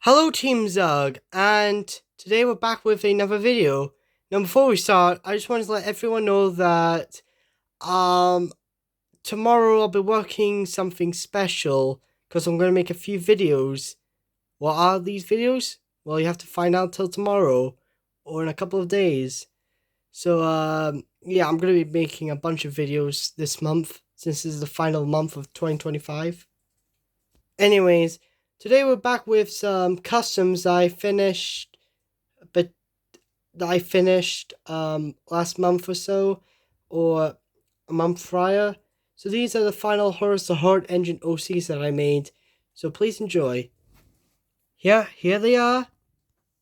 Hello Team Zug, and today we're back with another video. Now before we start, I just wanted to let everyone know that um tomorrow I'll be working something special because I'm going to make a few videos. What are these videos? Well, you have to find out till tomorrow or in a couple of days. So yeah, I'm going to be making a bunch of videos this month since this is the final month of 2025. Anyways, today we're back with some customs I finished, but that I finished last month or so, or a month prior. So these are the final Horace The Horrid Engine OCs that I made. So please enjoy. Here they are.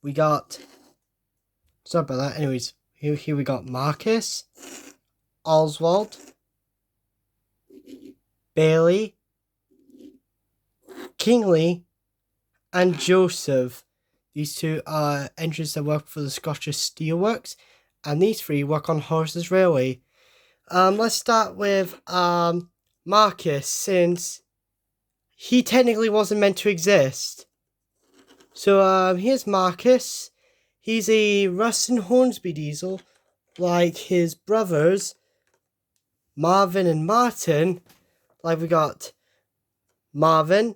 We got. Sorry about that. Anyways, here we got Marcus, Oswald, Bailey, Kingley, and Joseph. These two are engines that work for the Scottish Steelworks, and these three work on Horace's Railway. Let's start with Marcus, since he technically wasn't meant to exist. So here's Marcus. He's a Ruston Hornsby diesel, like his brothers Marvin and Martin. Like we got Marvin,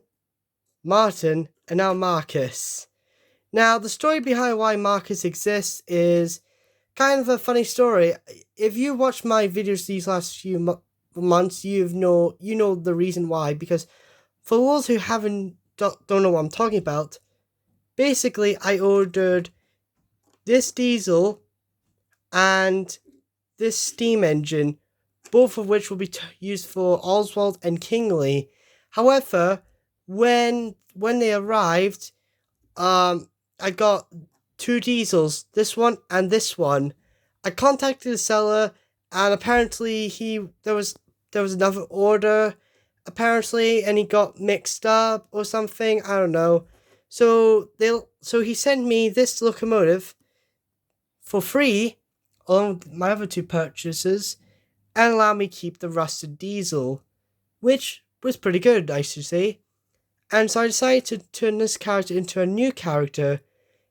Martin, and now Marcus. Now the story behind why Marcus exists is kind of a funny story. If you watch my videos these last few months, you know the reason why. Because for those who don't know what I'm talking about, basically I ordered this diesel and this steam engine, both of which will be used for Oswald and Kingley. However, when they arrived, I got two diesels, this one and this one. I contacted the seller, and apparently there was another order, apparently, and he got mixed up or something. I don't know. So he sent me this locomotive for free, along with my other two purchases, and allowed me to keep the rusted diesel, which was pretty good, I should say. And so I decided to turn this character into a new character.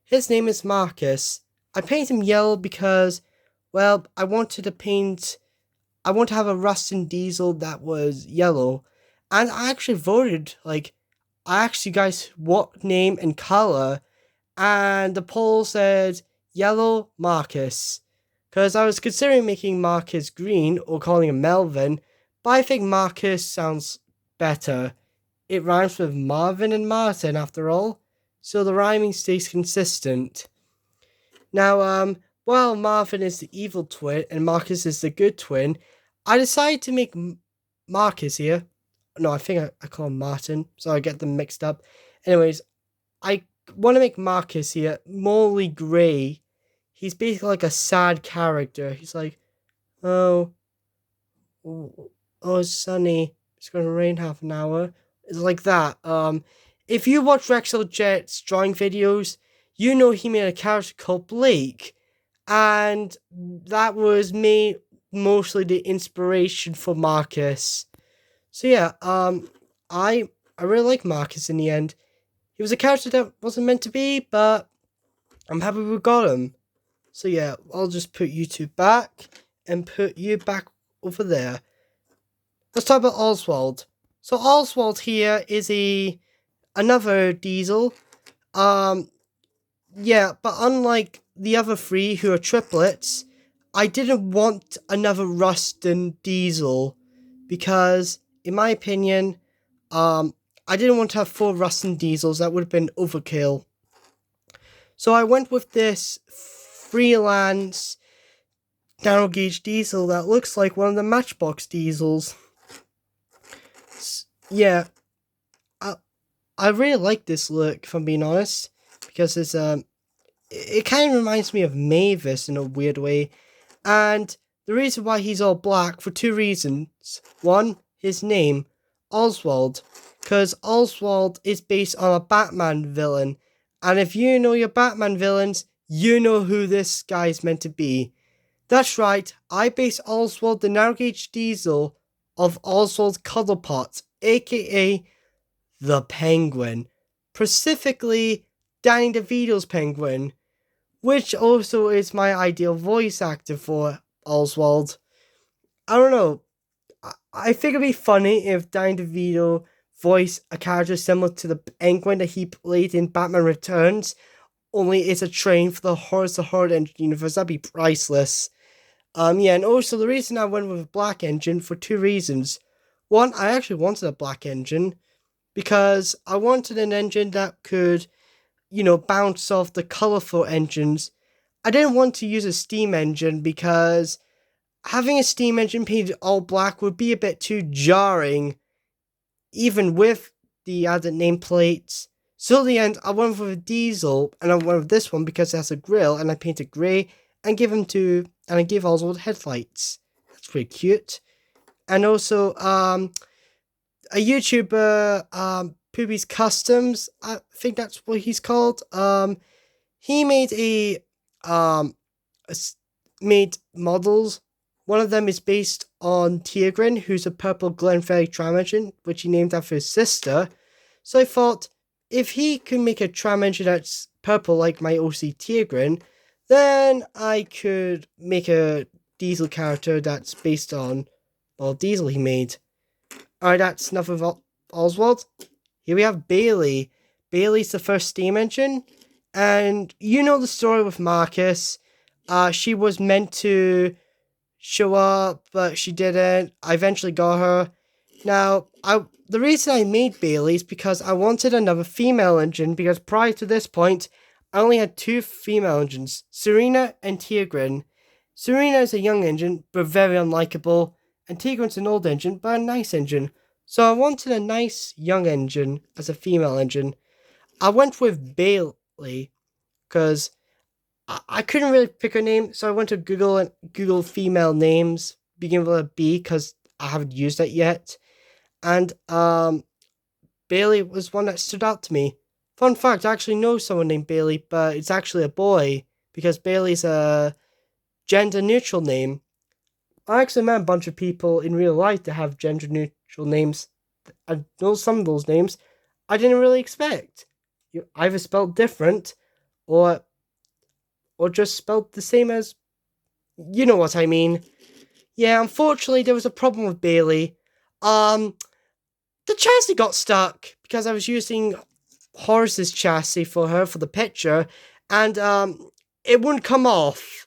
His name is Marcus. I painted him yellow because, well, I want to have a Ruston diesel that was yellow. And I actually voted, I asked you guys what name and color, and the poll said yellow Marcus. Because I was considering making Marcus green or calling him Melvin, but I think Marcus sounds better. It rhymes with Marvin and Martin after all, so the rhyming stays consistent. Now, while Marvin is the evil twin and Marcus is the good twin, I decided to make Marcus here. No, I think I call him Martin, so I get them mixed up. Anyways, I want to make Marcus here morally grey. He's basically like a sad character. He's like, oh, it's sunny. It's going to rain half an hour. It's like that. If you watch Rexel Jet's drawing videos, you know he made a character called Blake, and that was mostly the inspiration for Marcus. So yeah, I really like Marcus in the end. He was a character that wasn't meant to be, but I'm happy we got him. So yeah, I'll just put you two back and put you back over there. Let's talk about Oswald. So Oswald here is another diesel. Yeah, but unlike the other three who are triplets, I didn't want another Ruston diesel because, in my opinion, I didn't want to have 4 Ruston diesels. That would have been overkill. So I went with this freelance narrow gauge diesel that looks like one of the Matchbox diesels. Yeah, I really like this look, if I'm being honest, because it kind of reminds me of Mavis in a weird way. And the reason why he's all black, for 2 reasons. One, his name, Oswald, because Oswald is based on a Batman villain. And if you know your Batman villains, you know who this guy's meant to be. That's right, I base Oswald the narrow gauge diesel of Oswald Cuddlepot, aka the Penguin. Specifically, Danny DeVito's Penguin, which also is my ideal voice actor for Oswald. I don't know. I think it'd be funny if Danny DeVito voiced a character similar to the Penguin that he played in Batman Returns, only it's a train for the Horace The Horrid Engine universe. That'd be priceless. Yeah, and also the reason I went with a black engine for two reasons. One, I actually wanted a black engine because I wanted an engine that could, bounce off the colorful engines. I didn't want to use a steam engine because having a steam engine painted all black would be a bit too jarring, even with the added nameplates. So in the end, I went with a diesel, and I went with this one because it has a grille, and I painted grey, and I gave Oswald headlights. That's pretty cute. And also, a YouTuber, Poopy's Customs, I think that's what he's called. He made models. One of them is based on Tigran, who's a purple Glenferrie tram engine, which he named after his sister. So I thought, if he can make a tram engine that's purple like my OC Tigran, then I could make a diesel character that's based on, diesel he made. Alright, that's enough of Oswald. Here we have Bailey. Bailey's the first steam engine. And you know the story with Marcus. She was meant to show up, but she didn't. I eventually got her. Now, the reason I made Bailey is because I wanted another female engine, because prior to this point, I only had two female engines, Serena and Tigran. Serena is a young engine, but very unlikable, and Tigran's an old engine, but a nice engine. So I wanted a nice young engine as a female engine. I went with Bailey, because I couldn't really pick a name, so I went to Google and Google female names, beginning with a B, because I haven't used that yet. And Bailey was one that stood out to me. Fun fact, I actually know someone named Bailey, but it's actually a boy, because Bailey's a gender-neutral name. I actually met a bunch of people in real life that have gender-neutral names. I know some of those names I didn't really expect. You're either spelled different, or just spelled the same as, you know what I mean. Yeah, unfortunately, there was a problem with Bailey. The chassis got stuck because I was using Horace's chassis for her for the picture, and it wouldn't come off.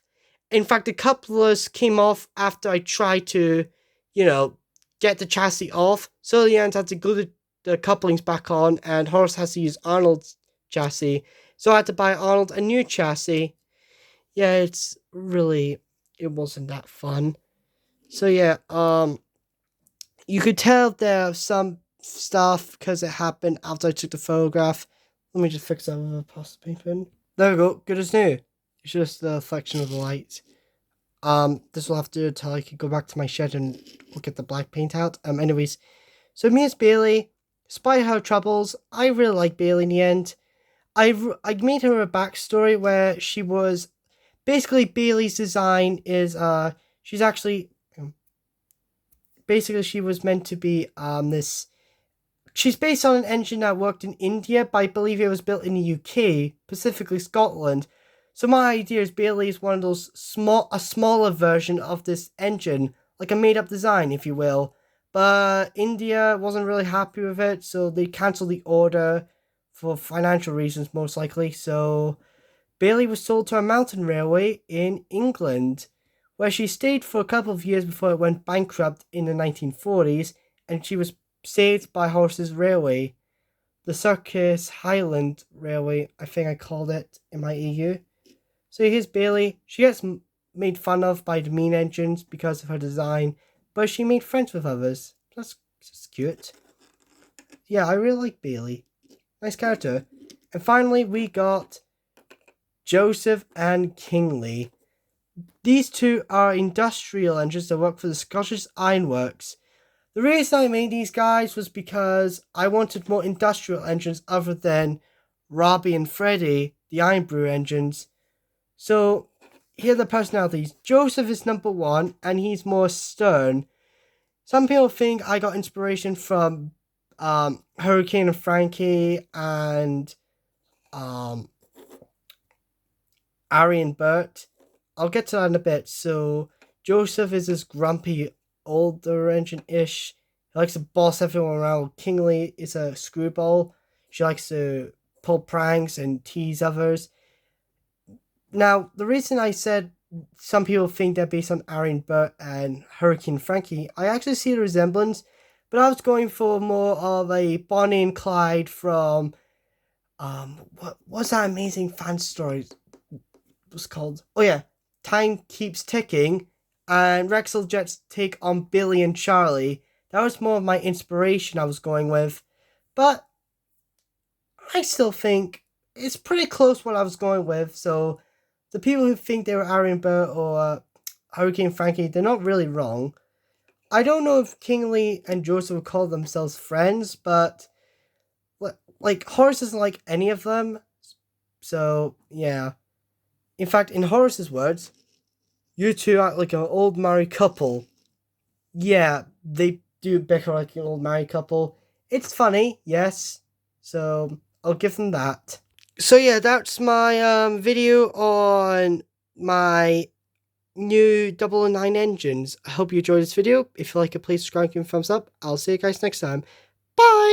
In fact, the couplers came off after I tried to, get the chassis off. So in the end, I had to glue the couplings back on, and Horace has to use Arnold's chassis. So I had to buy Arnold a new chassis. Yeah, it wasn't that fun. So yeah, you could tell there's some stuff because it happened after I took the photograph. Let me just fix that with a pasta paper. There we go, good as new. It's just the reflection of the light. This will have to do until I can go back to my shed and we'll get the black paint out. Anyways, so me as Bailey, despite her troubles, I really like Bailey in the end. I made her a backstory where she was, basically Bailey's design is, she's actually, basically she was meant to be, she's based on an engine that worked in India, but I believe it was built in the UK, specifically Scotland. So my idea is Bailey is one of those a smaller version of this engine, like a made-up design, if you will. But India wasn't really happy with it, so they cancelled the order for financial reasons, most likely. So Bailey was sold to a mountain railway in England, where she stayed for a couple of years before it went bankrupt in the 1940s, and she was saved by Horace's railway, the Circus Highland Railway, I think I called it in my EU. So here's Bailey. She gets made fun of by the mean engines because of her design, but she made friends with others. That's cute. Yeah, I really like Bailey. Nice character. And finally, we got Joseph and Kingley. These two are industrial engines that work for the Scottish Ironworks. The reason I made these guys was because I wanted more industrial engines other than Robbie and Freddie, the Iron Brew engines. So, here are the personalities. Joseph is number one, and he's more stern. Some people think I got inspiration from Hurricane and Frankie and um, Ari and Bert. I'll get to that in a bit. So Joseph is this grumpy older engine-ish. He likes to boss everyone around. Kingley is a screwball. She likes to pull pranks and tease others. Now, the reason I said some people think they're based on Aaron Burt and Hurricane Frankie, I actually see the resemblance, but I was going for more of a Bonnie and Clyde from what was that amazing fan story? It was called? Oh yeah, Time Keeps Ticking, and Rexel Jets take on Billy and Charlie. That was more of my inspiration I was going with, but I still think it's pretty close what I was going with. So the people who think they were Aaron Burr or Hurricane Frankie, they're not really wrong. I don't know if Kingley and Joseph would call themselves friends, but like Horace doesn't like any of them. So yeah. In fact, in Horace's words, you two act like an old married couple. Yeah, they do bicker like an old married couple. It's funny, yes. So I'll give them that. So yeah, that's my video on my new 009 engines. I hope you enjoyed this video. If you like it, please subscribe and give me a thumbs up. I'll see you guys next time. Bye!